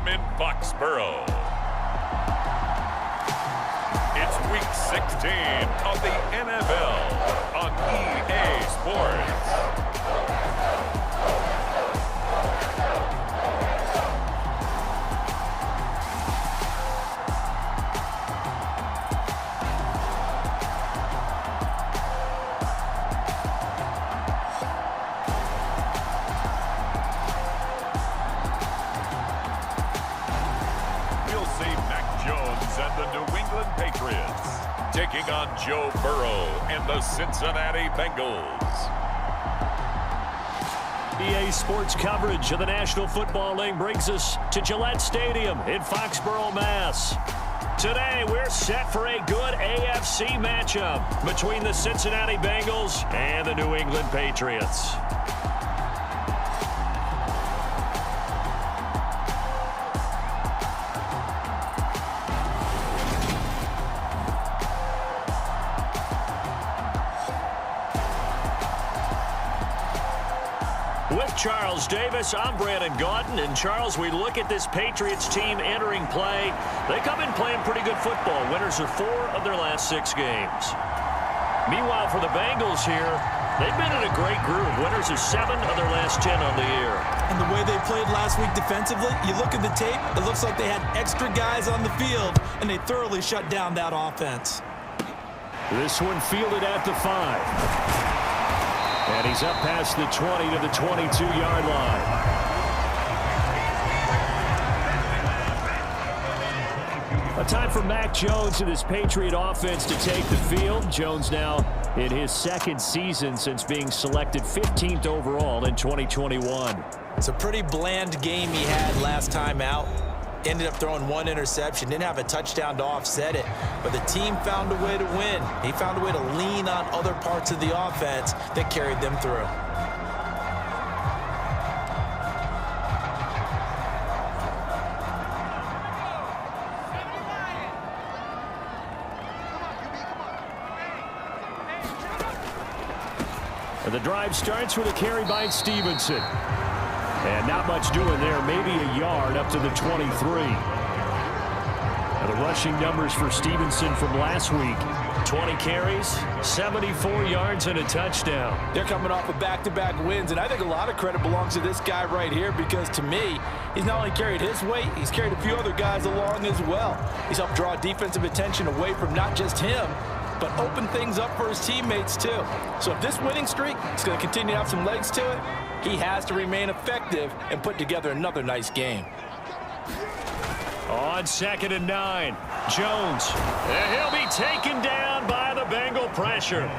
in Foxborough. It's Week 16 of the NFL on EA Sports. Taking on Joe Burrow and the Cincinnati Bengals. EA Sports coverage of the National Football League brings us to Gillette Stadium in Foxborough, Mass. Today, we're set for a good AFC matchup between the Cincinnati Bengals and the New England Patriots. With Charles Davis, I'm Brandon Gaudin. And Charles, we look at this Patriots team entering play. They come in playing pretty good football. Winners are 4 of their last 6 games. Meanwhile, for the Bengals here, they've been in a great groove. Winners are 7 of their last 10 on the year. And the way they played last week defensively, you look at the tape, it looks like they had extra guys on the field, and they thoroughly shut down that offense. This one fielded at the 5. And he's up past the 20 to the 22-yard line. A time for Mac Jones and his Patriot offense to take the field. Jones now in his 2nd season since being selected 15th overall in 2021. It's a pretty bland game he had last time out. Ended up throwing 1 interception, didn't have a touchdown to offset it, but the team found a way to win. He found a way to lean on other parts of the offense that carried them through. And the drive starts with a carry by Stevenson. And not much doing there, maybe a yard up to the 23. Now the rushing numbers for Stevenson from last week. 20 carries, 74 yards, and a touchdown. They're coming off of back-to-back wins, and I think a lot of credit belongs to this guy right here because, to me, he's not only carried his weight, he's carried a few other guys along as well. He's helped draw defensive attention away from not just him, but open things up for his teammates, too. So if this winning streak is going to continue to have some legs to it, he has to remain effective and put together another nice game. On 2nd and 9, Jones. And he'll be taken down by the Bengal pressure.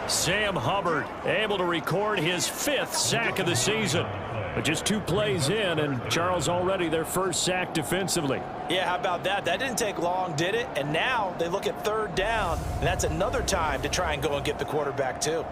Sam Hubbard able to record his 5th sack of the season. But just 2 plays in, and Charles already their first sack defensively. Yeah, how about that? That didn't take long, did it? And now they look at 3rd down, and that's another time to try and go and get the quarterback, too.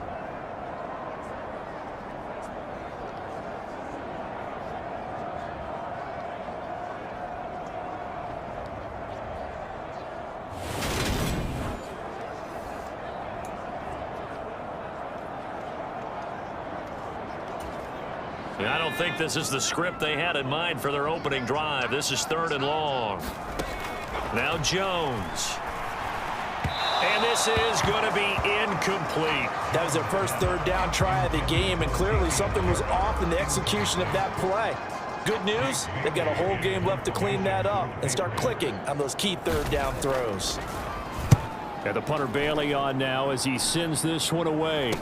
I don't think this is the script they had in mind for their opening drive. This is 3rd and long. Now Jones. And this is going to be incomplete. That was their first 3rd down try of the game, and clearly something was off in the execution of that play. Good news, they've got a whole game left to clean that up and start clicking on those key 3rd down throws. And the punter Bailey on now as he sends this one away.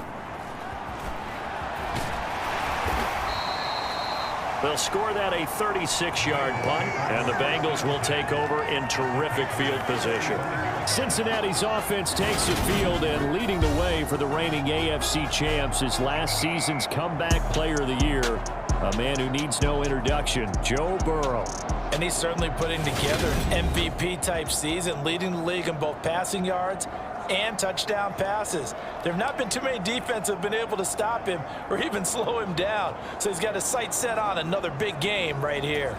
They'll score that a 36-yard punt, and the Bengals will take over in terrific field position. Cincinnati's offense takes the field, and leading the way for the reigning AFC champs is last season's comeback player of the year, a man who needs no introduction, Joe Burrow. And he's certainly putting together an MVP-type season, leading the league in both passing yards and touchdown passes. There have not been too many defenses that have been able to stop him or even slow him down. So he's got his sights set on another big game right here.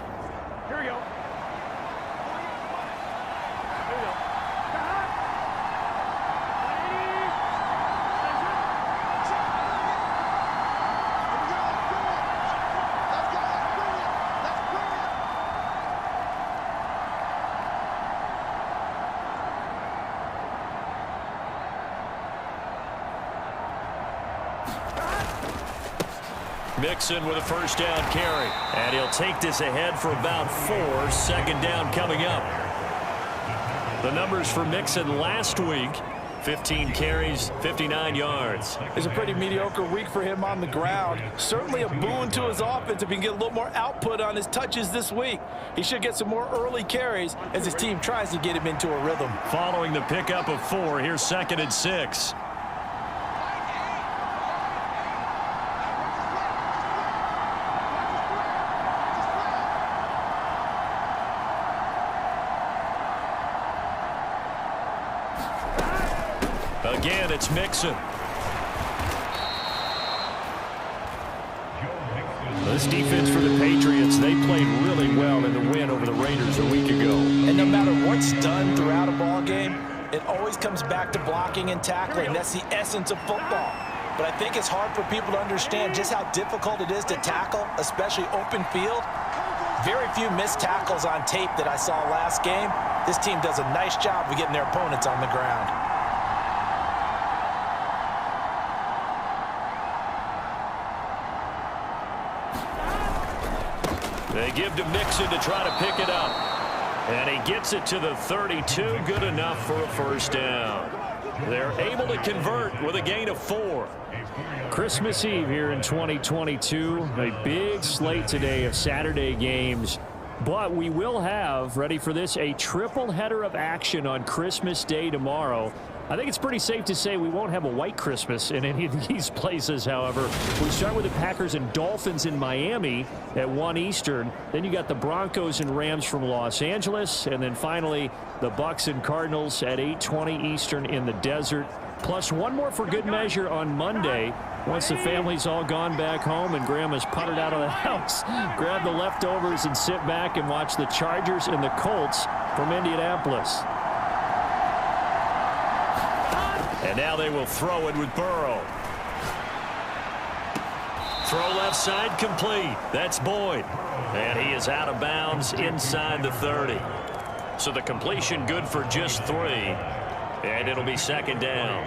Here we go. Mixon with a first down carry. And he'll take this ahead for about 4. Second down coming up. The numbers for Mixon last week: 15 carries, 59 yards. It's a pretty mediocre week for him on the ground. Certainly a boon to his offense if he can get a little more output on his touches this week. He should get some more early carries as his team tries to get him into a rhythm. Following the pickup of 4, here's 2nd and 6. Again, it's Mixon. This defense for the Patriots, they played really well in the win over the Raiders a week ago. And no matter what's done throughout a ball game, it always comes back to blocking and tackling. That's the essence of football. But I think it's hard for people to understand just how difficult it is to tackle, especially open field. Very few missed tackles on tape that I saw last game. This team does a nice job of getting their opponents on the ground. They give to Mixon to try to pick it up. And he gets it to the 32. Good enough for a first down. They're able to convert with a gain of 4. Christmas Eve here in 2022. A big slate today of Saturday games. But we will have, ready for this, a triple header of action on Christmas Day tomorrow. I think it's pretty safe to say we won't have a white Christmas in any of these places, however. We start with the Packers and Dolphins in Miami at 1 Eastern. Then you got the Broncos and Rams from Los Angeles. And then finally, the Bucs and Cardinals at 8:20 Eastern in the desert. Plus one more for good measure on Monday. Once the family's all gone back home and Grandma's puttered out of the house, grab the leftovers and sit back and watch the Chargers and the Colts from Indianapolis. And now they will throw it with Burrow. Throw left side complete. That's Boyd. And he is out of bounds inside the 30. So the completion good for just 3. And it'll be second down.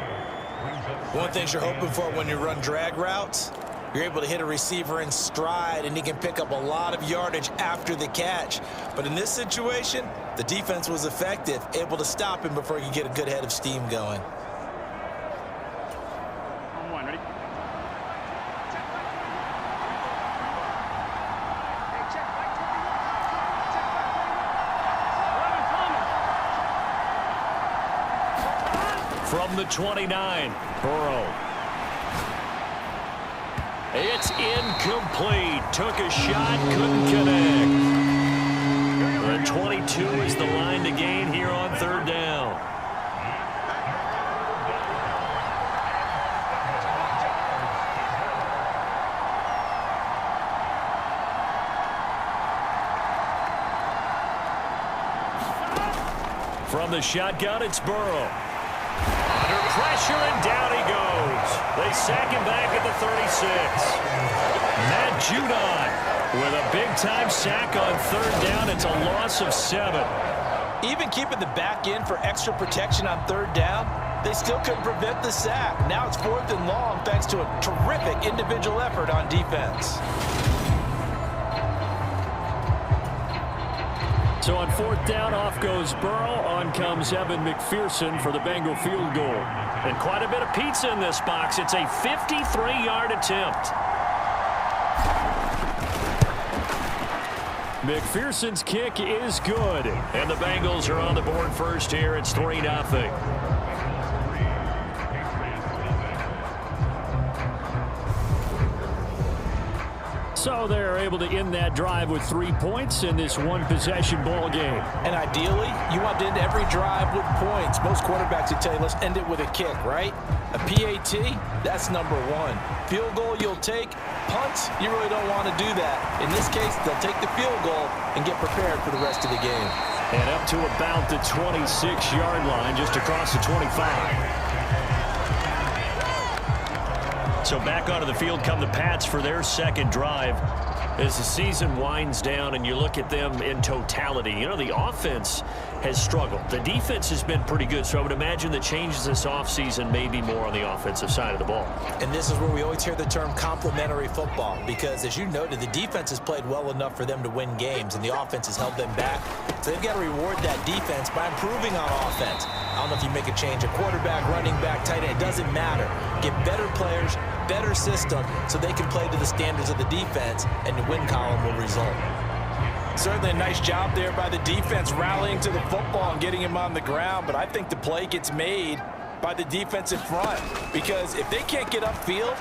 One of the things you're hoping for when you run drag routes, you're able to hit a receiver in stride and he can pick up a lot of yardage after the catch. But in this situation, the defense was effective, able to stop him before he could get a good head of steam going. From the 29, Burrow. It's incomplete. Took a shot, couldn't connect. The 22 is the line to gain here on 3rd down. From the shotgun, it's Burrow. Under pressure, and down he goes. They sack him back at the 36. Matt Judon with a big-time sack on 3rd down. It's a loss of 7. Even keeping the back in for extra protection on 3rd down, they still couldn't prevent the sack. Now it's 4th and long thanks to a terrific individual effort on defense. So on 4th down, off goes Burrow. On comes Evan McPherson for the Bengal field goal. And quite a bit of pizza in this box. It's a 53-yard attempt. McPherson's kick is good. And the Bengals are on the board first here. It's 3-0. So they're able to end that drive with 3 points in this one-possession ball game. And ideally, you want to end every drive with points. Most quarterbacks would tell you, let's end it with a kick, right? A PAT, that's number 1. Field goal you'll take. Punts, you really don't want to do that. In this case, they'll take the field goal and get prepared for the rest of the game. And up to about the 26-yard line, just across the 25. So back onto the field come the Pats for their second drive. As the season winds down and you look at them in totality, you know, the offense has struggled. The defense has been pretty good, so I would imagine the changes this offseason may be more on the offensive side of the ball. And this is where we always hear the term complementary football, because as you noted, the defense has played well enough for them to win games, and the offense has held them back. So they've got to reward that defense by improving on offense. I don't know if you make a change, a quarterback, running back, tight end, it doesn't matter. Get better players, better system, so they can play to the standards of the defense, and the win column will result. Certainly a nice job there by the defense rallying to the football and getting him on the ground, but I think the play gets made by the defensive front, because if they can't get upfield,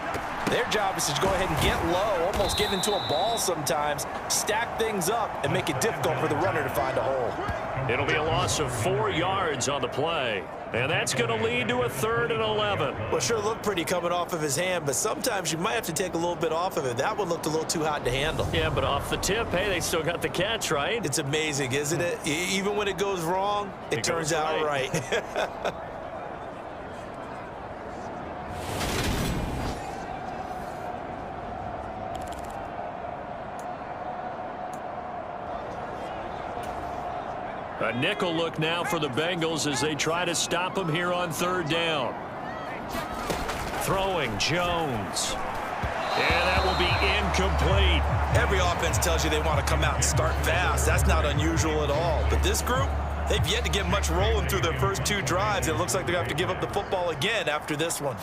their job is to go ahead and get low, almost get into a ball sometimes, stack things up, and make it difficult for the runner to find a hole. It'll be a loss of 4 yards on the play, and that's going to lead to a 3rd and 11. Well, sure looked pretty coming off of his hand, but sometimes you might have to take a little bit off of it. That one looked a little too hot to handle. Yeah, but off the tip, hey, they still got the catch, right? It's amazing, isn't it? Even when it goes wrong, it turns out right. A nickel look now for the Bengals as they try to stop him here on 3rd down. Throwing Jones. And that will be incomplete. Every offense tells you they want to come out and start fast. That's not unusual at all. But this group, they've yet to get much rolling through their first 2 drives. It looks like they're going to have to give up the football again after this one.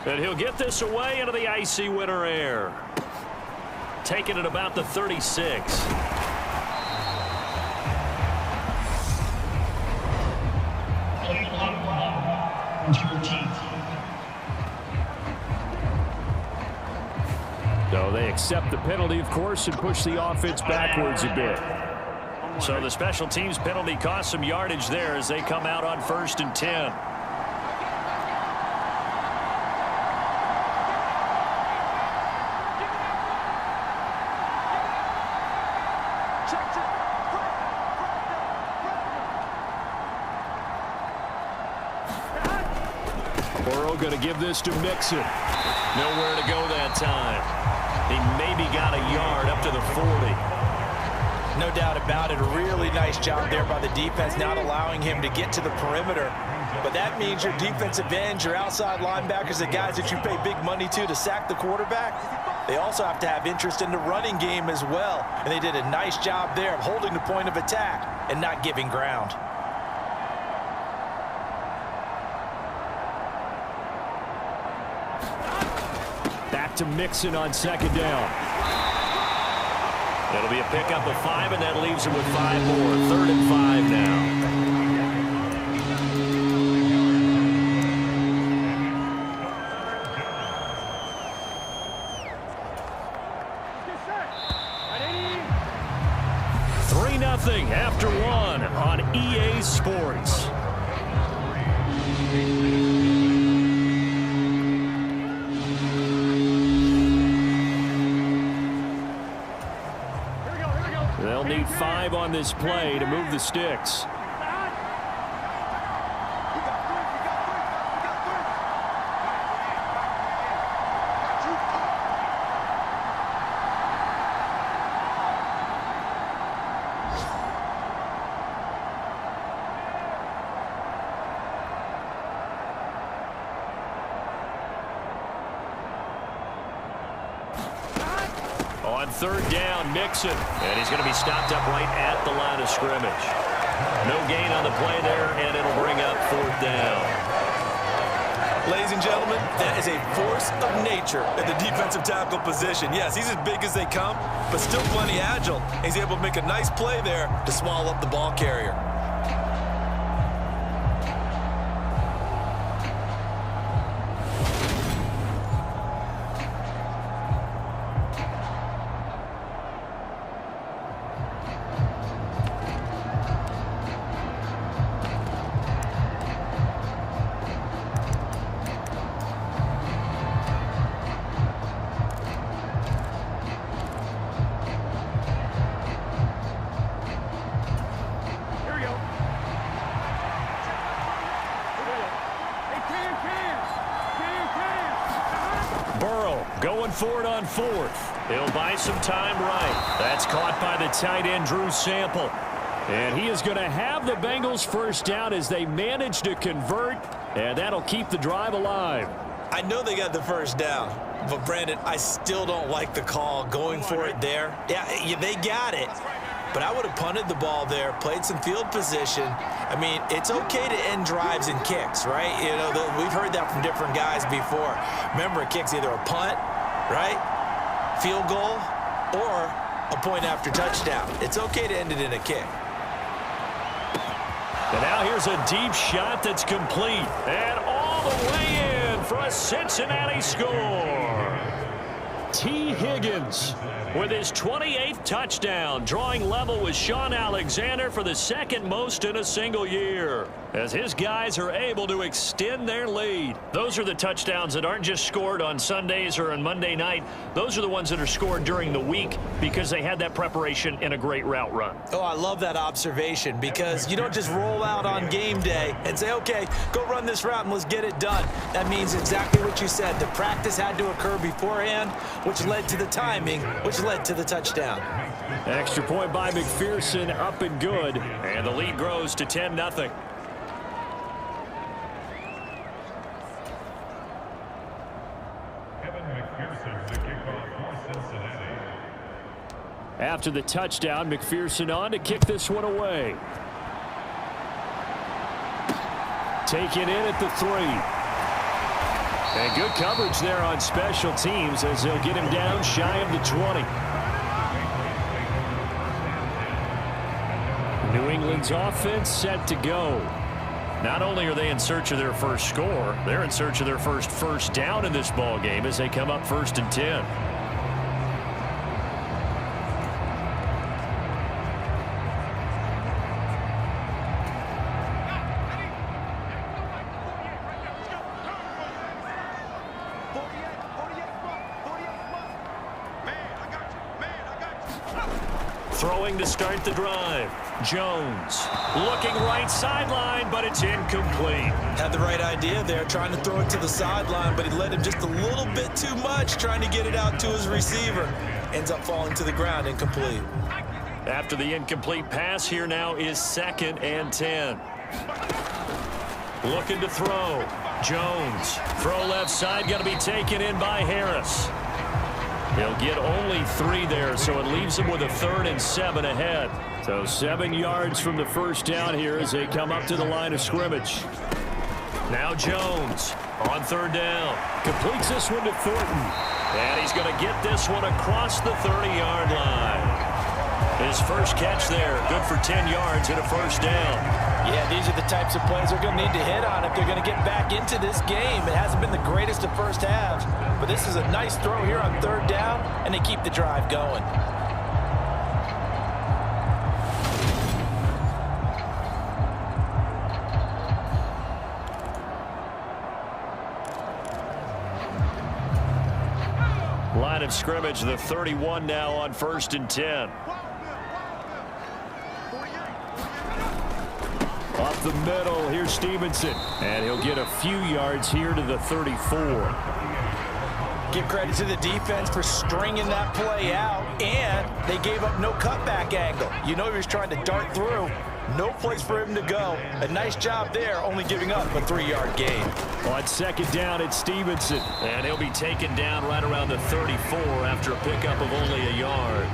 And he'll get this away into the icy winter air. Taking it about the 36. So they accept the penalty, of course, and push the offense backwards a bit. So the special teams penalty cost some yardage there as they come out on 1st and 10. Burrow going to give this to Mixon. Nowhere to go that time. He maybe got a yard up to the 40. No doubt about it. A really nice job there by the defense, not allowing him to get to the perimeter. But that means your defensive ends, your outside linebackers, the guys that you pay big money to sack the quarterback, they also have to have interest in the running game as well. And they did a nice job there of holding the point of attack and not giving ground. To Mixon on 2nd down. That'll be a pickup of 5, and that leaves him with 5 more. 3rd and 5 now. Nothing after 1 on EA Sports. They'll need 5 on this play to move the sticks. On 3rd down, Mixon. And he's going to be stopped up right at the line of scrimmage. No gain on the play there, and it'll bring up 4th down. Ladies and gentlemen, that is a force of nature at the defensive tackle position. Yes, he's as big as they come, but still plenty agile. He's able to make a nice play there to swallow up the ball carrier. Here we go. for it on 4th. He'll buy some time right. That's caught by the tight end, Drew Sample. And he is going to have the Bengals first down as they manage to convert, and that'll keep the drive alive. I know they got the first down, but Brandon, I still don't like the call going for it there. Yeah, they got it, but I would have punted the ball there, played some field position. I mean, it's okay to end drives and kicks, right? You know, we've heard that from different guys before. Remember, a kick's either a punt, right, field goal, or a point after touchdown. It's okay to end it in a kick. And now here's a deep shot that's complete. And all the way in for a Cincinnati score. T. Higgins with his 28th touchdown, drawing level with Sean Alexander for the second most in a single year, as his guys are able to extend their lead. Those are the touchdowns that aren't just scored on Sundays or on Monday night. Those are the ones that are scored during the week because they had that preparation in a great route run. Oh, I love that observation, because you don't just roll out on game day and say, okay, go run this route and let's get it done. That means exactly what you said. The practice had to occur beforehand, which led to the timing, which led to the touchdown. Extra point by McPherson, up and good. And the lead grows to 10-0. After the touchdown, McPherson on to kick this one away. Taken in at the 3. And good coverage there on special teams as they'll get him down shy of the 20. New England's offense set to go. Not only are they in search of their first score, they're in search of their first down in this ball game as they come up 1st and 10. Throwing to start the drive. Jones looking right sideline, but it's incomplete. Had the right idea there, trying to throw it to the sideline, but he led him just a little bit too much, trying to get it out to his receiver. Ends up falling to the ground, incomplete. After the incomplete pass, here now is 2nd and 10. Looking to throw. Jones. Throw left side, going to be taken in by Harris. He'll get only 3 there, so it leaves him with a 3rd and 7 ahead. So 7 yards from the first down here as they come up to the line of scrimmage. Now Jones on 3rd down. Completes this one to Thornton. And he's going to get this one across the 30-yard line. His first catch there, good for 10 yards and a first down. Yeah, these are the types of plays they're going to need to hit on if they're going to get back into this game. It hasn't been the greatest of first halves, but this is a nice throw here on 3rd down, and they keep the drive going. Line of scrimmage, the 31 now on 1st and 10. Up the middle, here's Stevenson. And he'll get a few yards here to the 34. Give credit to the defense for stringing that play out, and they gave up no cutback angle. You know he was trying to dart through. No place for him to go. A nice job there, only giving up a 3-yard gain. On 2nd down, it's Stevenson. And he'll be taken down right around the 34 after a pickup of only a yard.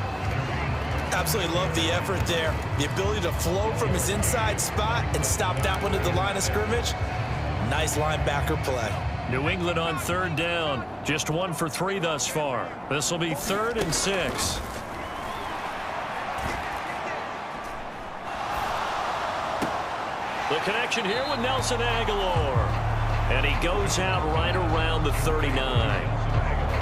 Absolutely love the effort there. The ability to flow from his inside spot and stop that one at the line of scrimmage. Nice linebacker play. New England on 3rd down. Just 1 for 3 thus far. This will be 3rd and 6. The connection here with Nelson Aguilar. And he goes out right around the 39.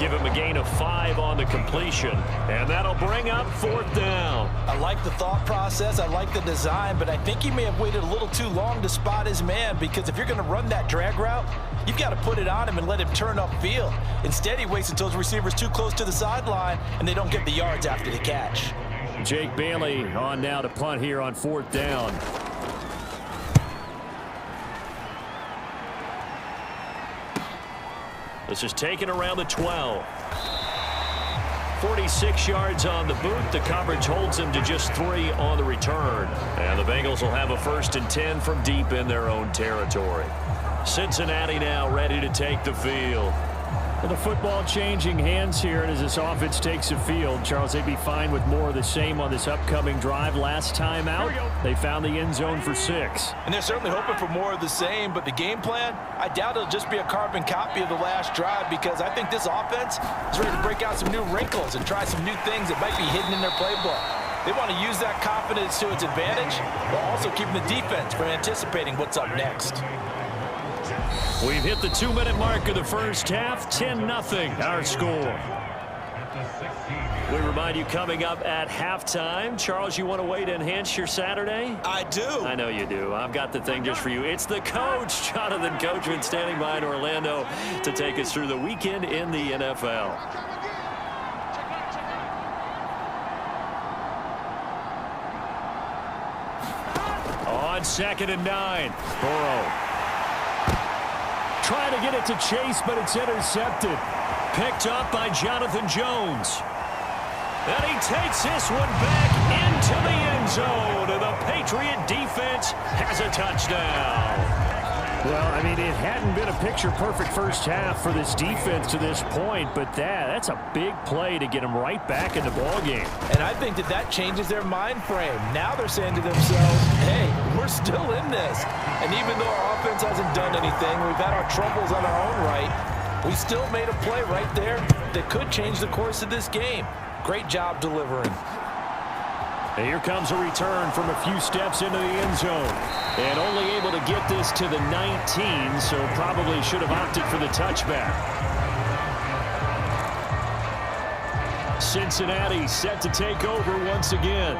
Give him a gain of 5 on the completion. And that'll bring up 4th down. I like the thought process. I like the design. But I think he may have waited a little too long to spot his man, because if you're going to run that drag route, you've got to put it on him and let him turn upfield. Instead, he waits until his receiver's too close to the sideline, and they don't get the yards after the catch. Jake Bailey on now to punt here on 4th down. This is taken around the 12. 46 yards on the boot. The coverage holds him to just 3 on the return. And the Bengals will have a 1st and 10 from deep in their own territory. Cincinnati now ready to take the field. Well, the football changing hands here, and as this offense takes the field, Charles, they'd be fine with more of the same on this upcoming drive. Last time out, they found the end zone for 6. And they're certainly hoping for more of the same, but the game plan, I doubt it'll just be a carbon copy of the last drive, because I think this offense is ready to break out some new wrinkles and try some new things that might be hidden in their playbook. They want to use that confidence to its advantage, while also keeping the defense from anticipating what's up next. We've hit the 2-minute mark of the first half. 10-0 our score. We remind you, coming up at halftime, Charles, you want a way to enhance your Saturday? I do. I know you do. I've got the thing just for you. It's the coach, Jonathan Coachman, standing by in Orlando to take us through the weekend in the NFL. On 2nd and 9, Burrow. Trying to get it to Chase, but it's intercepted. Picked up by Jonathan Jones. And he takes this one back into the end zone. And the Patriot defense has a touchdown. Well, I mean, it hadn't been a picture-perfect first half for this defense to this point, but that's a big play to get them right back in the ballgame. And I think that changes their mind frame. Now they're saying to themselves, hey, we're still in this. And even though our offense hasn't done anything, we've had our troubles on our own right, we still made a play right there that could change the course of this game. Great job delivering. And here comes a return from a few steps into the end zone. And only able to get this to the 19, so probably should have opted for the touchback. Cincinnati set to take over once again.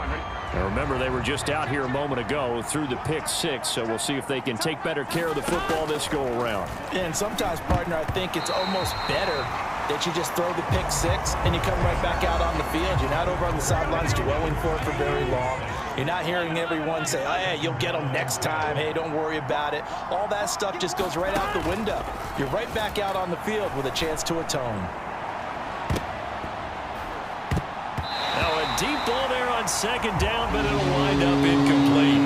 Now remember, they were just out here a moment ago through the pick 6, so we'll see if they can take better care of the football this go-around. And sometimes, partner, I think it's almost better that you just throw the pick 6 and you come right back out on the field. You're not over on the sidelines dwelling for it for very long. You're not hearing everyone say, oh, yeah, you'll get them next time. Hey, don't worry about it. All that stuff just goes right out the window. You're right back out on the field with a chance to atone. Now a deep ball there on 2nd down, but it'll wind up incomplete.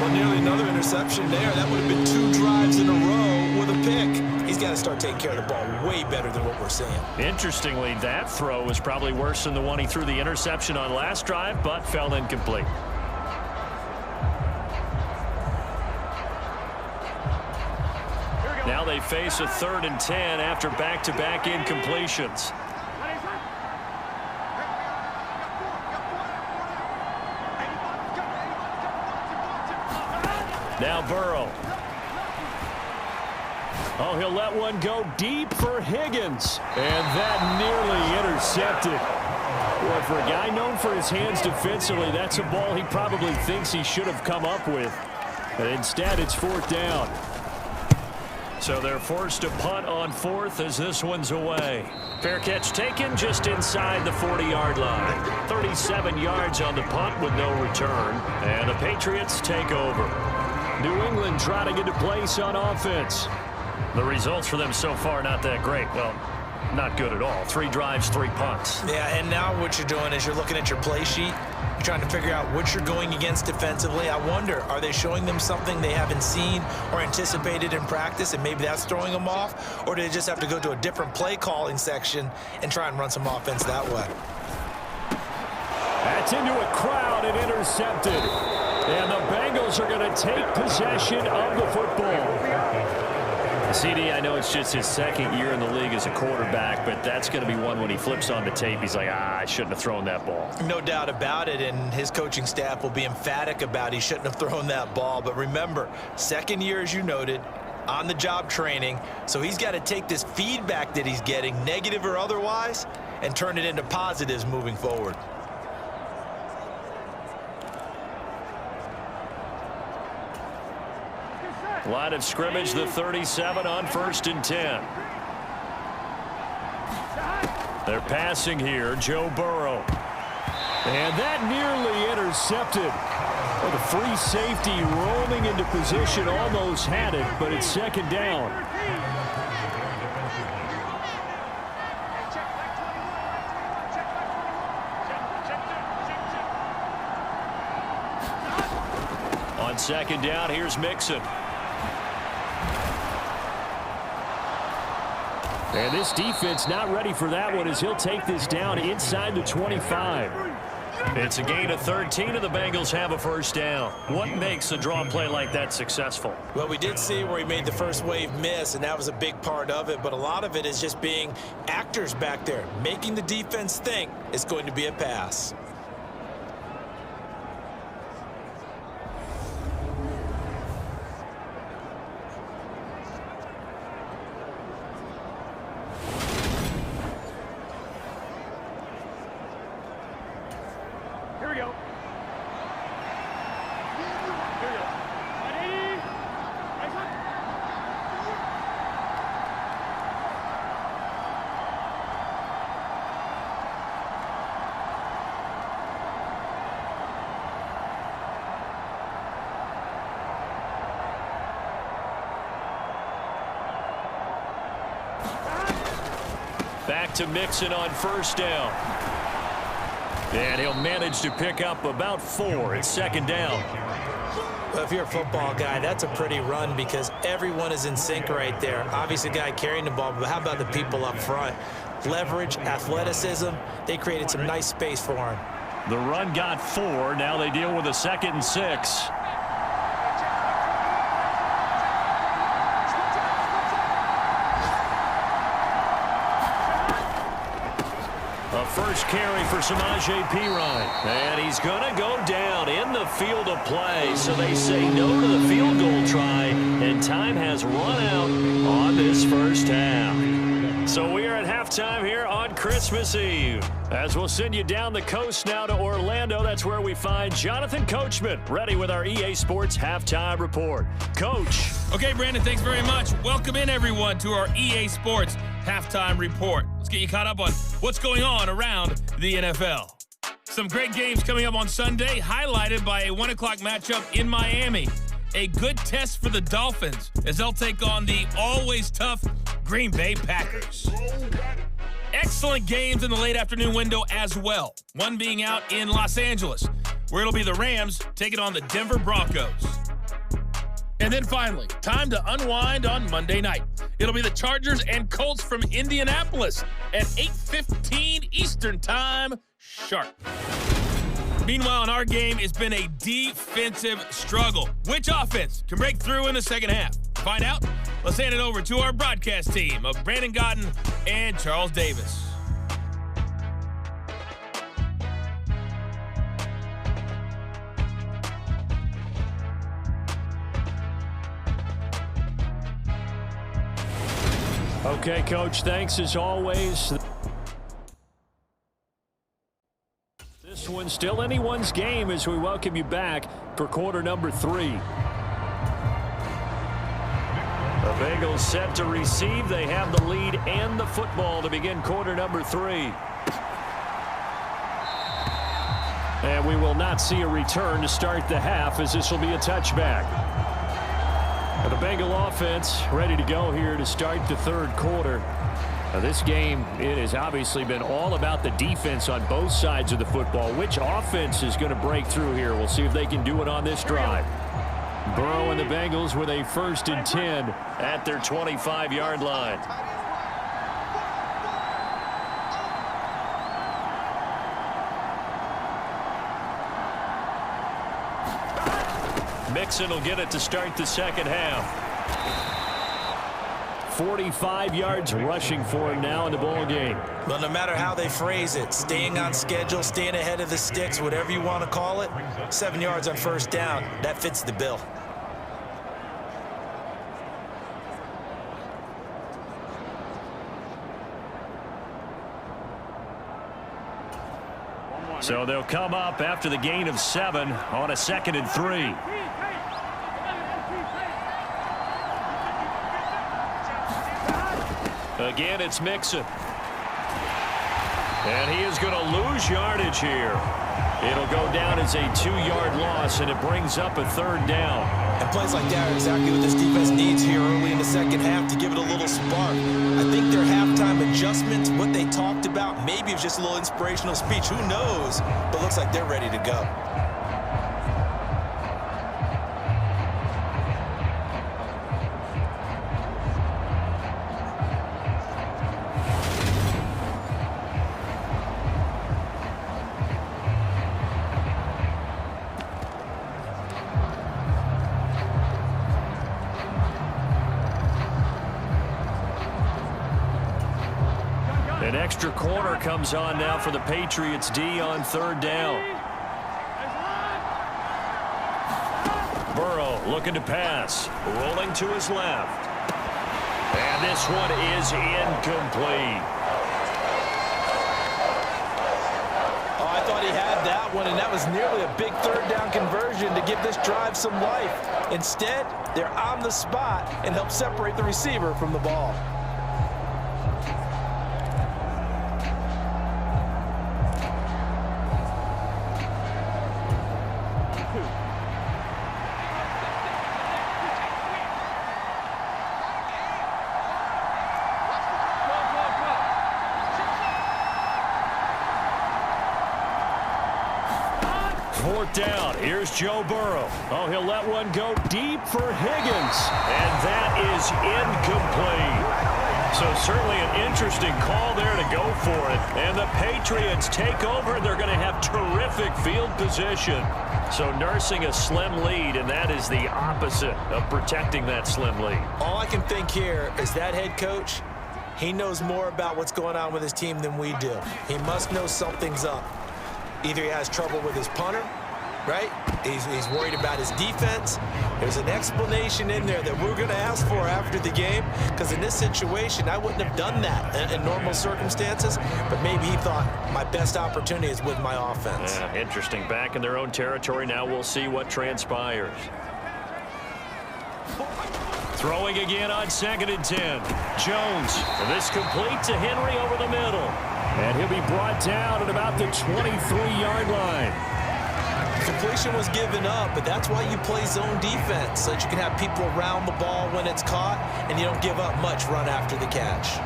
Well, nearly another interception there. That would have been 2 drives in a row with a pick. He's got to start taking care of the ball way better than what we're seeing. Interestingly, that throw was probably worse than the one he threw the interception on last drive, but fell incomplete. Now they face a 3rd and 10 after back-to-back incompletions. Now Burrow. Oh, he'll let one go deep for Higgins. And that nearly intercepted. Boy, for a guy known for his hands defensively, that's a ball he probably thinks he should have come up with. But instead, it's 4th down. So they're forced to punt on 4th as this one's away. Fair catch taken just inside the 40-yard line. 37 yards on the punt with no return. And the Patriots take over. New England trying to get a place on offense. The results for them so far not that great. Well, not good at all. 3 drives, 3 punts. Yeah, and now what you're doing is you're looking at your play sheet. You're trying to figure out what you're going against defensively. I wonder, are they showing them something they haven't seen or anticipated in practice, and maybe that's throwing them off? Or do they just have to go to a different play calling section and try and run some offense that way? That's into a crowd and intercepted. And the Bengals are going to take possession of the football. CD, I know it's just his 2nd year in the league as a quarterback, but that's going to be one when he flips on the tape. He's like, I shouldn't have thrown that ball. No doubt about it, and his coaching staff will be emphatic about he shouldn't have thrown that ball. But remember, 2nd year, as you noted, on-the-job training, so he's got to take this feedback that he's getting, negative or otherwise, and turn it into positives moving forward. Line of scrimmage, the 37 on 1st and 10. They're passing here, Joe Burrow. And that nearly intercepted. Well, the free safety roaming into position, almost had it, but it's 2nd down. On second down, here's Mixon. And this defense not ready for that one as he'll take this down inside the 25. It's a gain of 13, and the Bengals have a first down. What makes a draw play like that successful? Well, we did see where he made the first wave miss, and that was a big part of it. But a lot of it is just being actors back there, making the defense think it's going to be a pass. Back to Mixon on first down. And he'll manage to pick up about 4 at second down. Well, if you're a football guy, that's a pretty run because everyone is in sync right there. Obviously, the guy carrying the ball, but how about the people up front? Leverage, athleticism, they created some nice space for him. The run got 4. Now they deal with a 2nd and 6. First carry for Samaje Perine. And he's going to go down in the field of play. So they say no to the field goal try. And time has run out on this first half. So we are at halftime here on Christmas Eve. As we'll send you down the coast now to Orlando. That's where we find Jonathan Coachman ready with our EA Sports Halftime Report. Coach. Okay, Brandon, thanks very much. Welcome in, everyone, to our EA Sports Halftime Report. Let's get you caught up on what's going on around the NFL. Some great games coming up on Sunday, highlighted by a 1 o'clock matchup in Miami. A good test for the Dolphins as they'll take on the always tough Green Bay Packers. Excellent games in the late afternoon window as well. One being out in Los Angeles, where it'll be the Rams taking on the Denver Broncos. And then finally, time to unwind on Monday night. It'll be the Chargers and Colts from Indianapolis at 8:15 Eastern Time sharp. Meanwhile, in our game, it's been a defensive struggle. Which offense can break through in the second half? To find out, let's hand it over to our broadcast team of Brandon Gotten and Charles Davis. Okay, Coach, thanks as always. This one's still anyone's game as we welcome you back for quarter number 3. The Bengals set to receive. They have the lead and the football to begin quarter number 3. And we will not see a return to start the half as this will be a touchback. The Bengal offense ready to go here to start the third quarter. Now this game, it has obviously been all about the defense on both sides of the football. Which offense is going to break through here? We'll see if they can do it on this drive. Burrow and the Bengals with a 1st and 10 at their 25-yard line. Mixon will get it to start the second half. 45 yards rushing for him now in the ball game. Well, no matter how they phrase it, staying on schedule, staying ahead of the sticks, whatever you want to call it, 7 yards on first down, that fits the bill. So they'll come up after the gain of 7 on a 2nd and 3. Again, it's Mixon. And he is going to lose yardage here. It'll go down as a 2-yard loss, and it brings up a 3rd down. And plays like that are exactly what this defense needs here early in the second half to give it a little spark. I think their halftime adjustments, what they talked about, maybe it was just a little inspirational speech. Who knows? But looks like they're ready to go. An extra corner comes on now for the Patriots D on 3rd down. Burrow looking to pass. Rolling to his left. And this one is incomplete. Oh, I thought he had that one, and that was nearly a big 3rd down conversion to give this drive some life. Instead, they're on the spot and help separate the receiver from the ball. Down. Here's Joe Burrow. Oh, he'll let one go deep for Higgins. And that is incomplete. So certainly an interesting call there to go for it. And the Patriots take over. They're going to have terrific field position. So nursing a slim lead, and that is the opposite of protecting that slim lead. All I can think here is that head coach, he knows more about what's going on with his team than we do. He must know something's up. Either he has trouble with his punter, right? He's worried about his defense. There's an explanation in there that we're going to ask for after the game, because in this situation, I wouldn't have done that in normal circumstances, but maybe he thought my best opportunity is with my offense. Yeah, interesting. Back in their own territory. Now we'll see what transpires. Throwing again on 2nd and 10. Jones. This complete to Henry over the middle. And he'll be brought down at about the 23-yard line. Completion was given up, but that's why you play zone defense, so that you can have people around the ball when it's caught, and you don't give up much run after the catch.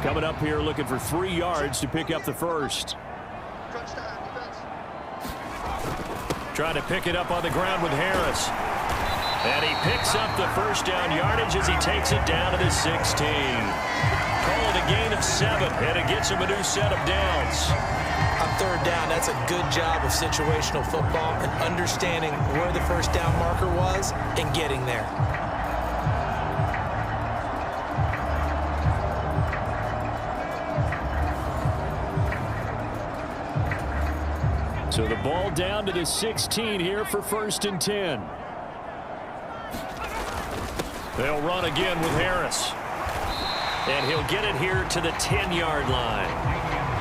Coming up here looking for 3 yards to pick up the first. Trying to pick it up on the ground with Harris. And he picks up the first down yardage as he takes it down to the 16. Call it a gain of 7, and it gets him a new set of downs. On 3rd down, that's a good job of situational football and understanding where the first down marker was and getting there. So the ball down to the 16 here for 1st and 10. They'll run again with Harris. And he'll get it here to the 10-yard line.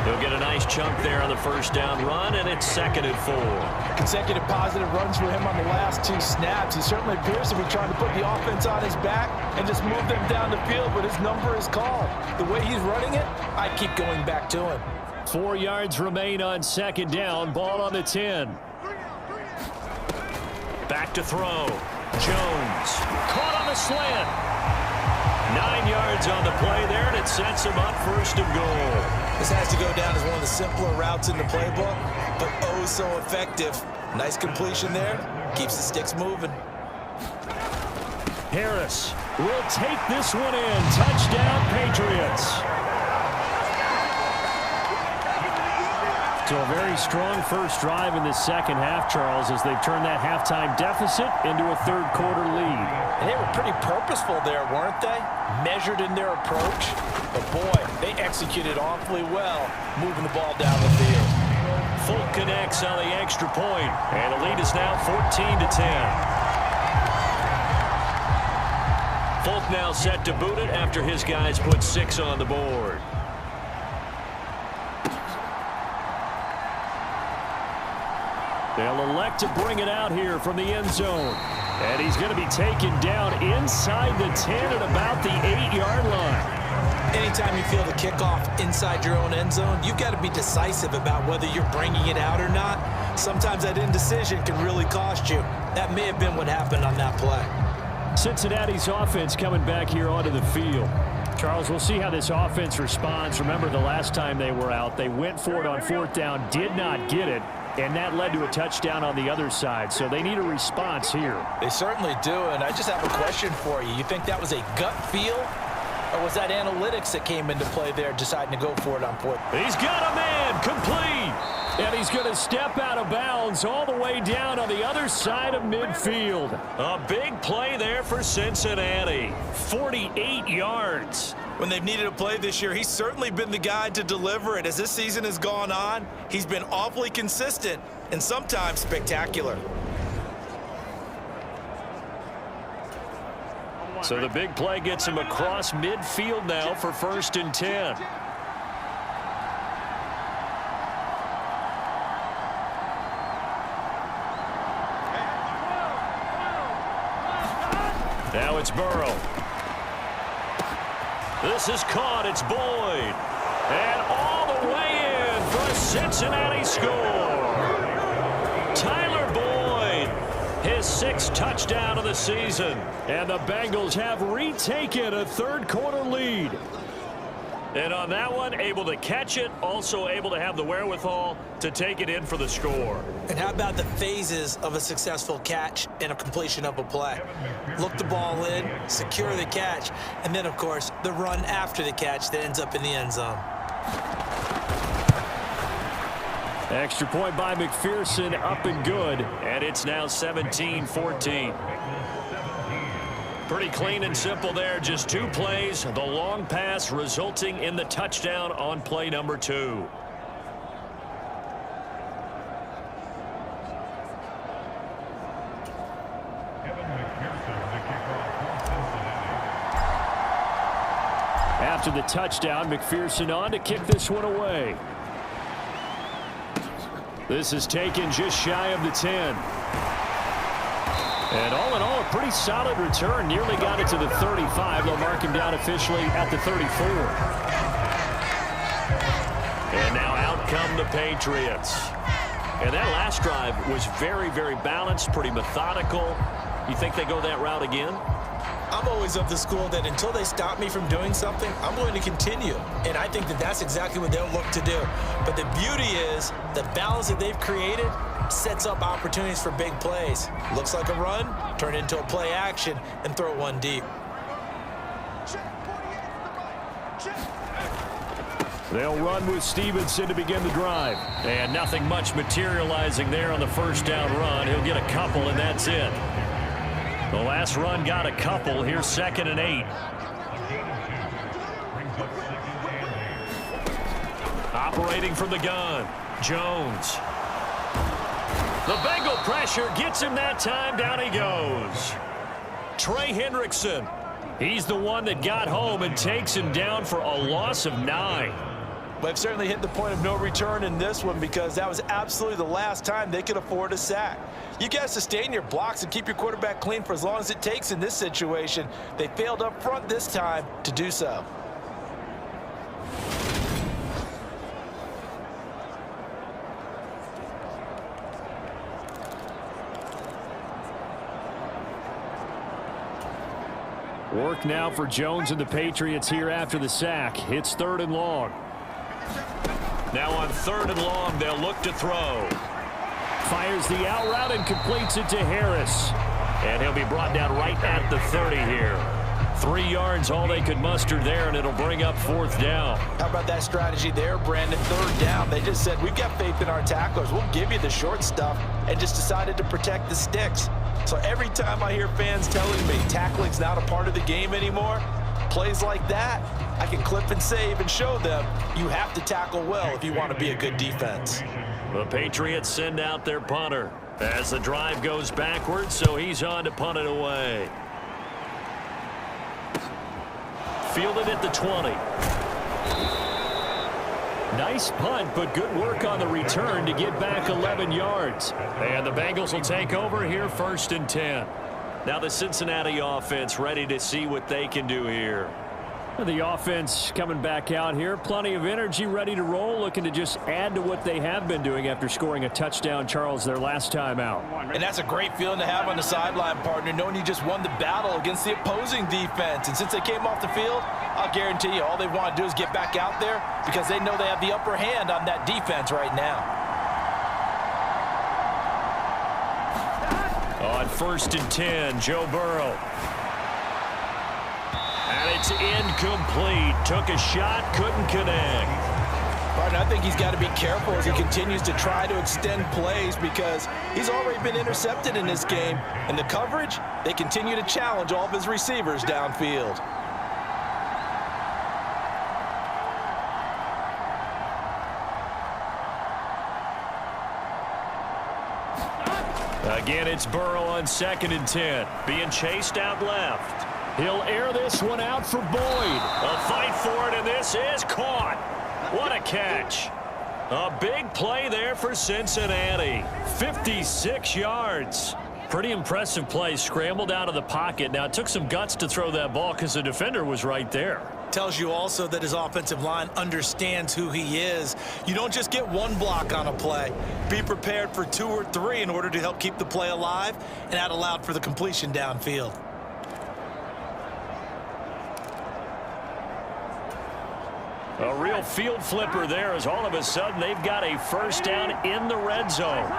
He'll get a nice chunk there on the first down run, and it's 2nd and 4. Consecutive positive runs for him on the last 2 snaps. He certainly appears to be trying to put the offense on his back and just move them down the field, but his number is called. The way he's running it, I keep going back to him. 4 yards remain on 2nd down. Ball on the 10. Back to throw. Jones. Caught on the slant. 9 yards on the play there, and it sets him up 1st and goal. This has to go down as one of the simpler routes in the playbook, but oh so effective. Nice completion there. Keeps the sticks moving. Harris will take this one in. Touchdown, Patriots. So a very strong first drive in the second half, Charles, as they've turned that halftime deficit into a 3rd quarter lead. And they were pretty purposeful there, weren't they? Measured in their approach. But boy, they executed awfully well, moving the ball down the field. Folk connects on the extra point, and the lead is now 14-10. Folk now set to boot it after his guys put 6 on the board. They'll elect to bring it out here from the end zone. And he's going to be taken down inside the 10 at about the 8-yard line. Anytime you feel the kickoff inside your own end zone, you've got to be decisive about whether you're bringing it out or not. Sometimes that indecision can really cost you. That may have been what happened on that play. Cincinnati's offense coming back here onto the field. Charles, we'll see how this offense responds. Remember the last time they were out, they went for it on 4th down, did not get it, and that led to a touchdown on the other side. So they need a response here. They certainly do, and I just have a question for you. You think that was a gut feel, or was that analytics that came into play there deciding to go for it on 4th? He's got a man, complete. And he's going to step out of bounds all the way down on the other side of midfield. A big play there for Cincinnati. 48 yards. When they've needed a play this year, he's certainly been the guy to deliver it. As this season has gone on, he's been awfully consistent and sometimes spectacular. So the big play gets him across midfield now for 1st and 10. Now it's Burrow. This is caught. It's Boyd. And all the way in for a Cincinnati score. Tyler Boyd, his 6th touchdown of the season. And the Bengals have retaken a third-quarter lead. And on that one, able to catch it, also able to have the wherewithal to take it in for the score. And how about the phases of a successful catch and a completion of a play? Look the ball in, secure the catch, and then, of course, the run after the catch that ends up in the end zone. Extra point by McPherson, up and good. And it's now 17-14. Pretty clean and simple there. Just 2 plays. The long pass resulting in the touchdown on play number 2. After the touchdown, McPherson on to kick this one away. This is taken just shy of the 10. And all in all, a pretty solid return. Nearly got it to the 35. They'll mark him down officially at the 34. And now out come the Patriots. And that last drive was very, very balanced, pretty methodical. You think they go that route again? I'm always of the school that until they stop me from doing something, I'm going to continue. And I think that that's exactly what they'll look to do. But the beauty is the balance that they've created sets up opportunities for big plays. Looks like a run, turn into a play action, and throw one deep. They'll run with Stevenson to begin the drive. And nothing much materializing there on the first down run. He'll get a couple, and that's it. The last run got a couple. Here's 2nd and 8. Operating from the gun, Jones. The Bengal pressure gets him that time. Down he goes. Trey Hendrickson. He's the one that got home and takes him down for a loss of 9. They've certainly hit the point of no return in this one because that was absolutely the last time they could afford a sack. You got to sustain your blocks and keep your quarterback clean for as long as it takes in this situation. They failed up front this time to do so. Work now for Jones and the Patriots here after the sack. It's 3rd and long. Now on 3rd and long, they'll look to throw. Fires the out route and completes it to Harris. And he'll be brought down right at the 30 here. 3 yards, all they could muster there, and it'll bring up 4th down. How about that strategy there, Brandon? 3rd down. They just said, we've got faith in our tacklers. We'll give you the short stuff, and just decided to protect the sticks. So every time I hear fans telling me tackling's not a part of the game anymore, plays like that, I can clip and save and show them you have to tackle well if you want to be a good defense. The Patriots send out their punter as the drive goes backwards, so he's on to punt it away. Fielded at the 20. Nice punt, but good work on the return to get back 11 yards. And the Bengals will take over here 1st and 10. Now the Cincinnati offense ready to see what they can do here. The offense coming back out here. Plenty of energy, ready to roll, looking to just add to what they have been doing after scoring a touchdown, Charles, their last time out. And that's a great feeling to have on the sideline, partner, knowing you just won the battle against the opposing defense. And since they came off the field, I'll guarantee you all they want to do is get back out there because they know they have the upper hand on that defense right now. On 1st and 10, Joe Burrow. And it's incomplete. Took a shot, couldn't connect. Partner, I think he's got to be careful as he continues to try to extend plays because he's already been intercepted in this game. And the coverage, they continue to challenge all of his receivers downfield. Again, it's Burrow on 2nd and 10. Being chased out left. He'll air this one out for Boyd. A fight for it, and this is caught. What a catch. A big play there for Cincinnati. 56 yards. Pretty impressive play. Scrambled out of the pocket. Now, it took some guts to throw that ball because the defender was right there. Tells you also that his offensive line understands who he is. You don't just get one block on a play. Be prepared for 2 or 3 in order to help keep the play alive, and that allowed for the completion downfield. A real field flipper there as all of a sudden they've got a first down in the red zone.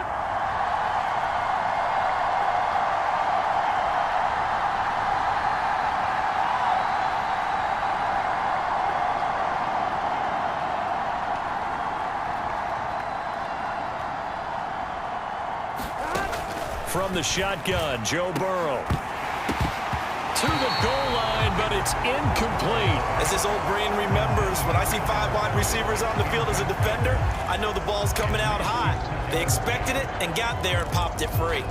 From the shotgun, Joe Burrow. To the goal line, but it's incomplete. As this old brain remembers, when I see 5 wide receivers on the field as a defender, I know the ball's coming out high. They expected it and got there and popped it free.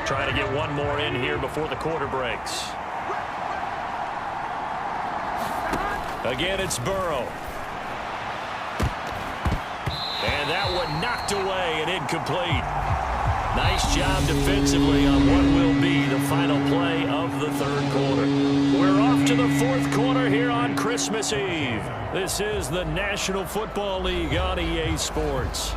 Trying to get one more in here before the quarter breaks. Again, it's Burrow. And that one knocked away and incomplete. Nice job defensively on what will be the final play of the 3rd quarter. We're off to the 4th quarter here on Christmas Eve. This is the National Football League on EA Sports.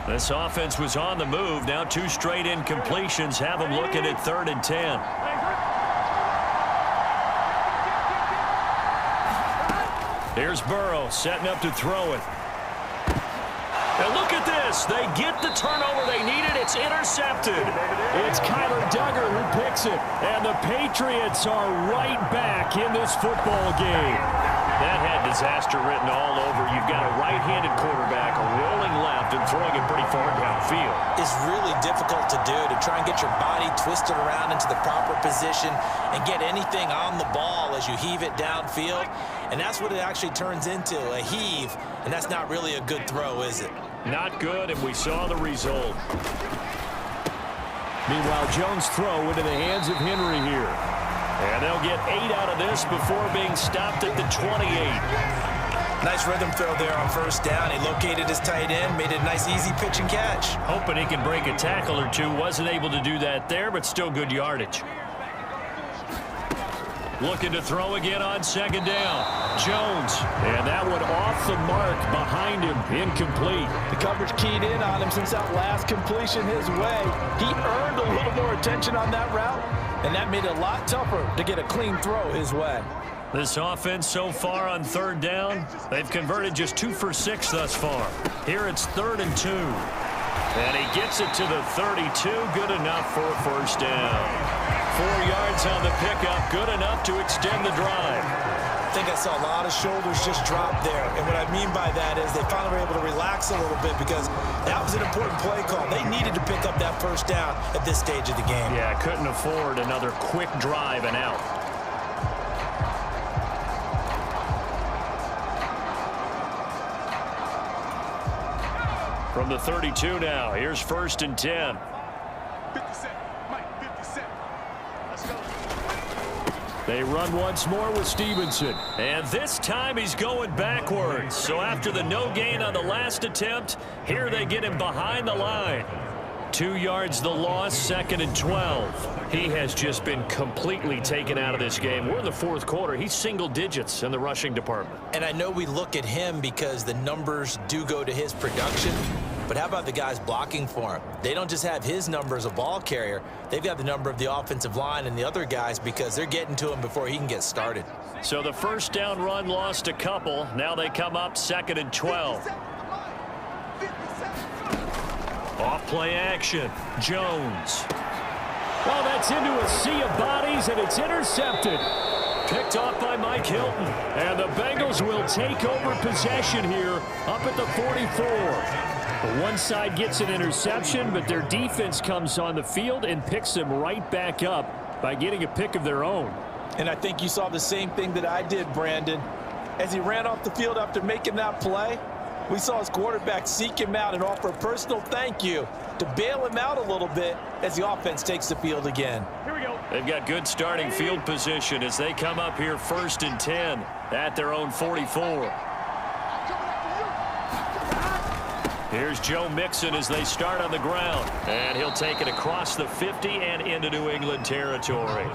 This offense was on the move. Now 2 straight incompletions have them looking at 3rd and 10. Here's Burrow setting up to throw it. And look at this. They get the turnover they needed. It's intercepted. It's Kyler Duggar who picks it. And the Patriots are right back in this football game. That had disaster written all over. You've got a right-handed quarterback, a rolling left, and throwing it pretty far downfield. It's really difficult to do, to try and get your body twisted around into the proper position and get anything on the ball as you heave it downfield. And that's what it actually turns into, a heave. And that's not really a good throw, is it? Not good, and we saw the result. Meanwhile, Jones' throw into the hands of Henry here. And they'll get 8 out of this before being stopped at the 28. Nice rhythm throw there on 1st down. He located his tight end, made it a nice easy pitch and catch. Hoping he can break a tackle or 2. Wasn't able to do that there, but still good yardage. Looking to throw again on 2nd down. Jones. And that one off the mark behind him. Incomplete. The coverage keyed in on him since that last completion his way. He earned a little more attention on that route, and that made it a lot tougher to get a clean throw his way. This offense so far on 3rd down, they've converted just 2 for 6 thus far. Here it's 3rd and 2. And he gets it to the 32. Good enough for a 1st down. 4 yards on the pickup. Good enough to extend the drive. I think I saw a lot of shoulders just drop there. And what I mean by that is they finally were able to relax a little bit because that was an important play call. They needed to pick up that 1st down at this stage of the game. Yeah, couldn't afford another quick drive and out. From the 32 now, here's 1st and 10. 50 Mike, 50 Let's go. They run once more with Stevenson. And this time he's going backwards. So after the no gain on the last attempt, here they get him behind the line. 2 yards the loss, 2nd and 12. He has just been completely taken out of this game. We're in the 4th quarter. He's single digits in the rushing department. And I know we look at him because the numbers do go to his production, But how about the guys blocking for him? They don't just have his number as a ball carrier. They've got the number of the offensive line and the other guys because they're getting to him before he can get started. So the first down run lost a couple. Now they come up 2nd and 12. Off play action. Jones. Well, that's into a sea of bodies, and it's intercepted. Picked off by Mike Hilton. And the Bengals will take over possession here up at the 44. One side gets an interception, but their defense comes on the field and picks them right back up by getting a pick of their own. And I think you saw the same thing that I did, Brandon. As he ran off the field after making that play, we saw his quarterback seek him out and offer a personal thank you to bail him out a little bit as the offense takes the field again. Here we go. They've got good starting field position as they come up here 1st and 10 at their own 44. Here's Joe Mixon as they start on the ground. And he'll take it across the 50 and into New England territory.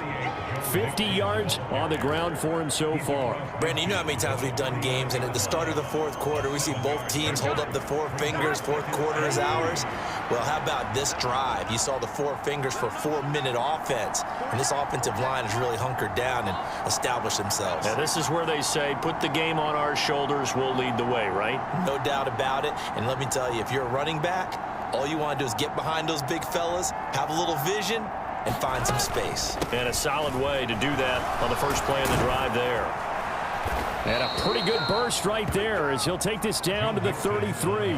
50 yards on the ground for him so far. Brandon, you know how many times we've done games, and at the start of the fourth quarter, we see both teams hold up the 4 fingers, fourth quarter is ours. Well, how about this drive? You saw the 4 fingers for 4-minute offense, and this offensive line has really hunkered down and established themselves. Now, this is where they say, put the game on our shoulders, we'll lead the way, right? No doubt about it, and let me tell you, if you're a running back, all you want to do is get behind those big fellas, have a little vision, and find some space. And a solid way to do that on the first play of the drive there. And a pretty good burst right there as he'll take this down to the 33.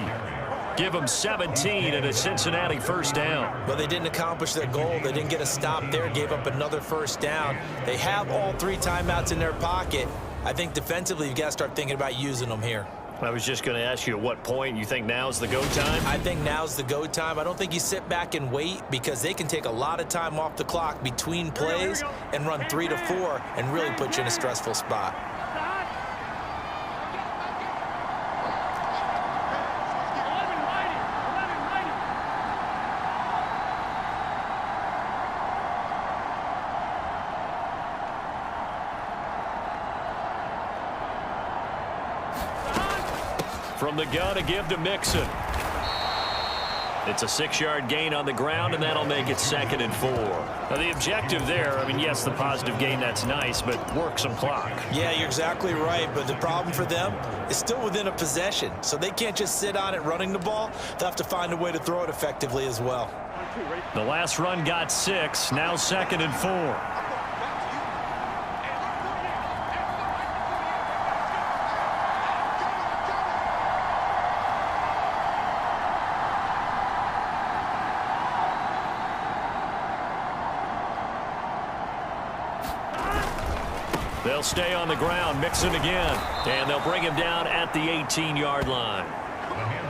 Give them 17 and a Cincinnati first down. But they didn't accomplish their goal. They didn't get a stop there, gave up another first down. They have all 3 timeouts in their pocket. I think defensively you've got to start thinking about using them here. I was just going to ask you at what point you think now's the go time? I think now's the go time. I don't think you sit back and wait because they can take a lot of time off the clock between plays and run 3 to 4 and really put you in a stressful spot. From the gun, a give to Mixon. It's a 6-yard gain on the ground, and that'll make it 2nd and 4. Now, the objective there, I mean, yes, the positive gain, that's nice, but work some clock. Yeah, you're exactly right, but the problem for them is still within a possession, so they can't just sit on it running the ball. They'll have to find a way to throw it effectively as well. The last run got 6, now 2nd and 4. They'll stay on the ground, Mixon again, and they'll bring him down at the 18-yard line.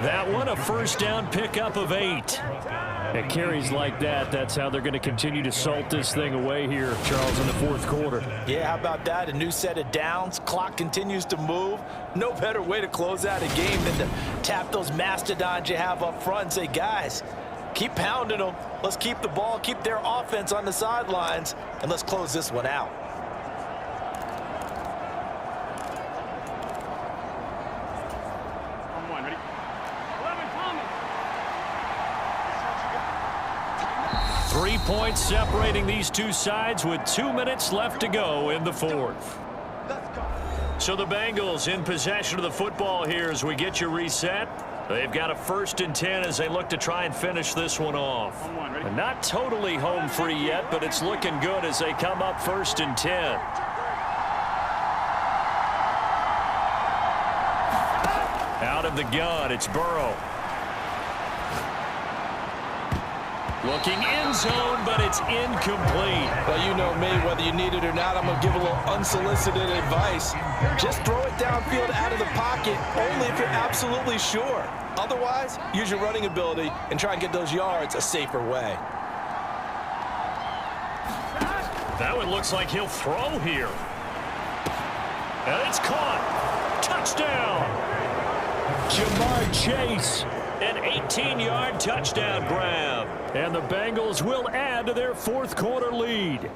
That one, a first down pickup of 8. At carries like that, that's how they're going to continue to salt this thing away here, Charles, in the fourth quarter. Yeah, how about that? A new set of downs. Clock continues to move. No better way to close out a game than to tap those mastodons you have up front and say, guys, keep pounding them. Let's keep the ball, keep their offense on the sidelines, and let's close this one out. Three points separating these two sides with 2 minutes left to go in the fourth. So the Bengals in possession of the football here as we get you reset. They've got a 1st and 10 as they look to try and finish this one off. Not totally home free yet, but it's looking good as they come up 1st and 10. Out of the gun, it's Burrow. Looking end zone, but it's incomplete. Well, you know me, whether you need it or not, I'm going to give a little unsolicited advice. Just throw it downfield out of the pocket, only if you're absolutely sure. Otherwise, use your running ability and try and get those yards a safer way. That one looks like he'll throw here. And it's caught. Touchdown. Jamar Chase. An 18-yard touchdown grab. And the Bengals will add to their fourth quarter lead.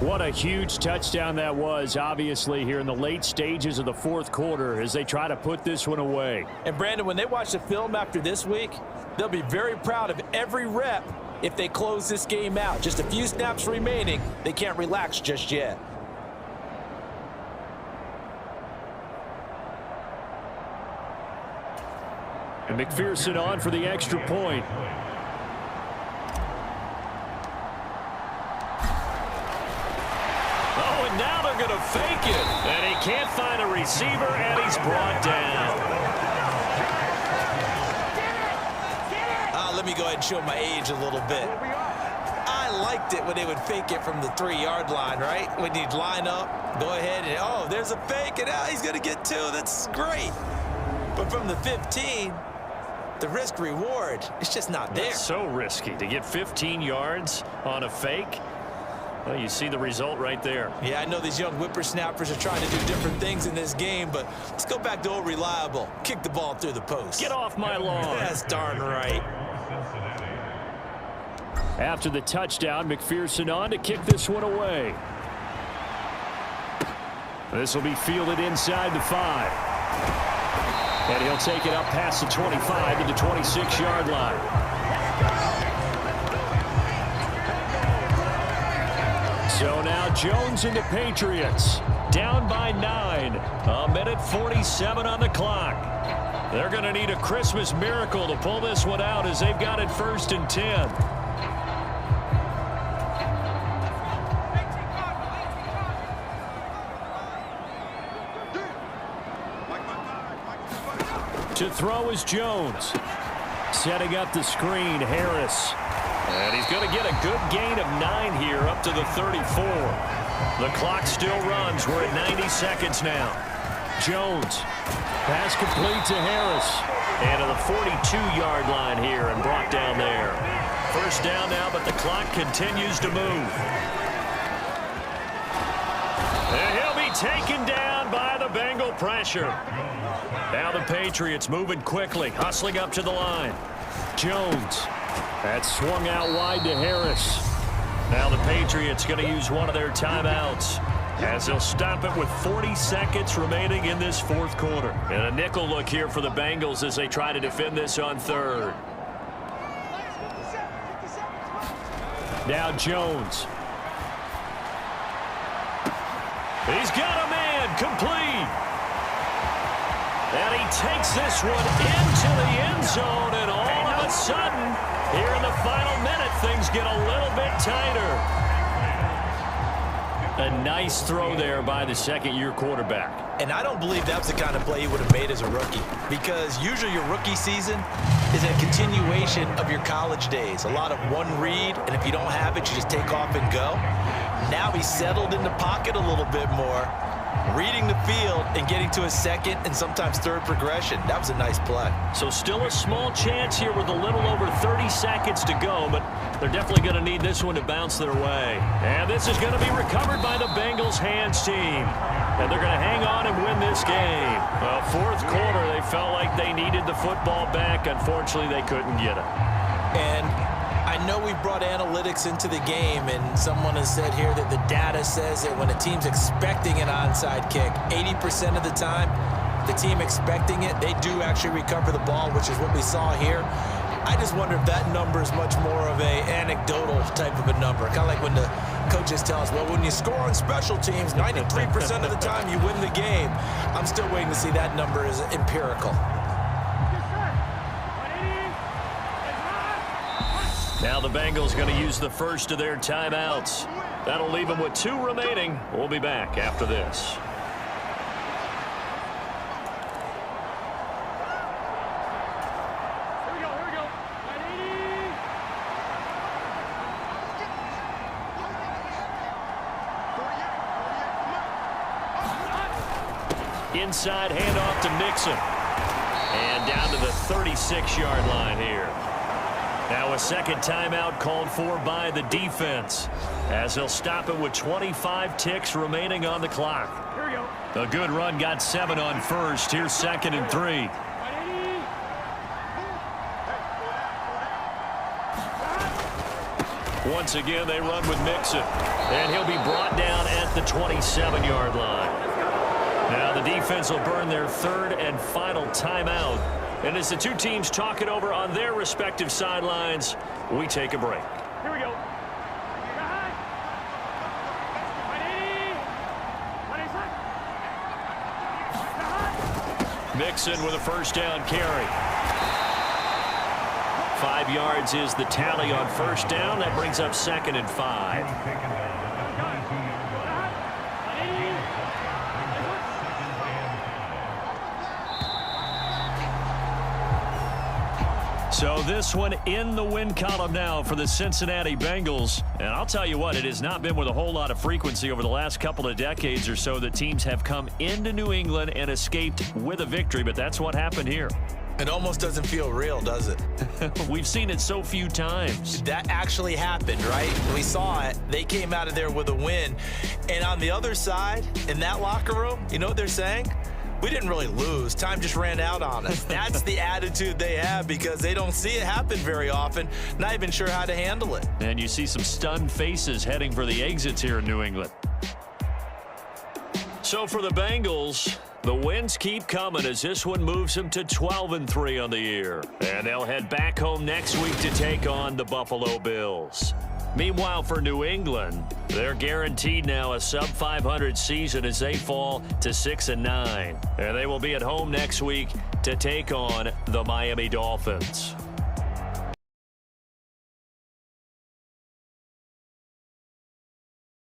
What a huge touchdown that was, obviously, here in the late stages of the fourth quarter as they try to put this one away. And, Brandon, when they watch the film after this week, they'll be very proud of every rep if they close this game out. Just a few snaps remaining. They can't relax just yet. And McPherson on for the extra point. Oh, and now they're going to fake it. And he can't find a receiver, and he's brought down. Let me go ahead and show my age a little bit. I liked it when they would fake it from the 3-yard line, right? When you'd line up, go ahead and, oh, there's a fake, and he's going to get 2. That's great. But from the 15, the risk reward, it's just not there. It's so risky to get 15 yards on a fake. Well, you see the result right there. Yeah, I know these young whippersnappers are trying to do different things in this game, but let's go back to old reliable. Kick the ball through the post. Get off my lawn. That's darn right. After the touchdown, McPherson on to kick this one away. This will be fielded inside the 5. And he'll take it up past the 25 to the 26-yard line. So now Jones and the Patriots down by 9. 1:47 on the clock. They're going to need a Christmas miracle to pull this one out as they've got it 1st and 10. To throw is Jones. Setting up the screen, Harris. And he's going to get a good gain of 9 here up to the 34. The clock still runs. We're at 90 seconds now. Jones. Pass complete to Harris. And to the 42-yard line here and brought down there. First down now, but the clock continues to move. And he'll be taken down by the Bengal pressure. Now the Patriots moving quickly, hustling up to the line. Jones. That's swung out wide to Harris. Now the Patriots going to use one of their timeouts as they'll stop it with 40 seconds remaining in this fourth quarter. And a nickel look here for the Bengals as they try to defend this on 3rd. Now Jones. He's got a man complete. And he takes this one into the end zone, and all of a sudden, here in the final minute, things get a little bit tighter. A nice throw there by the second-year quarterback. And I don't believe that's the kind of play he would have made as a rookie, because usually your rookie season is a continuation of your college days. A lot of one read, and if you don't have it, you just take off and go. Now he's settled in the pocket a little bit more, reading the field and getting to a second and sometimes third progression. That was a nice play. So still a small chance here with a little over 30 seconds to go, but they're definitely going to need this one to bounce their way. And this is going to be recovered by the Bengals hands team. And they're going to hang on and win this game. Well, fourth quarter, they felt like they needed the football back. Unfortunately, they couldn't get it. And I know we brought analytics into the game, and someone has said here that the data says that when a team's expecting an onside kick, 80% of the time, the team expecting it, they do actually recover the ball, which is what we saw here. I just wonder if that number is much more of a anecdotal type of a number. Kind of like when the coaches tell us, well, when you score on special teams, 93% of the time you win the game. I'm still waiting to see that number is empirical. Now the Bengals going to use the first of their timeouts. That'll leave them with 2 remaining. We'll be back after this. Inside handoff to Mixon. And down to the 36-yard line here. Now a second timeout called for by the defense as they'll stop it with 25 ticks remaining on the clock. Here we go. A good run got 7 on first. Here's 2nd and 3. Once again, they run with Mixon. And he'll be brought down at the 27-yard line. Now the defense will burn their third and final timeout. And as the two teams talk it over on their respective sidelines, we take a break. Here we go. Mixon with a first down carry. 5 yards is the tally on first down. That brings up 2nd and 5. So this one in the win column now for the Cincinnati Bengals. And I'll tell you what, it has not been with a whole lot of frequency over the last couple of decades or so that teams have come into New England and escaped with a victory, but that's what happened here. It almost doesn't feel real, does it? We've seen it so few times. That actually happened, right? We saw it. They came out of there with a win. And on the other side, in that locker room, you know what they're saying? We didn't really lose. Time just ran out on us. That's the attitude they have because they don't see it happen very often, not even sure how to handle it. And you see some stunned faces heading for the exits here in New England. So for the Bengals, the wins keep coming as this one moves them to 12-3 on the year. And they'll head back home next week to take on the Buffalo Bills. Meanwhile, for New England, they're guaranteed now a sub-500 season as they fall to 6-9. And they will be at home next week to take on the Miami Dolphins.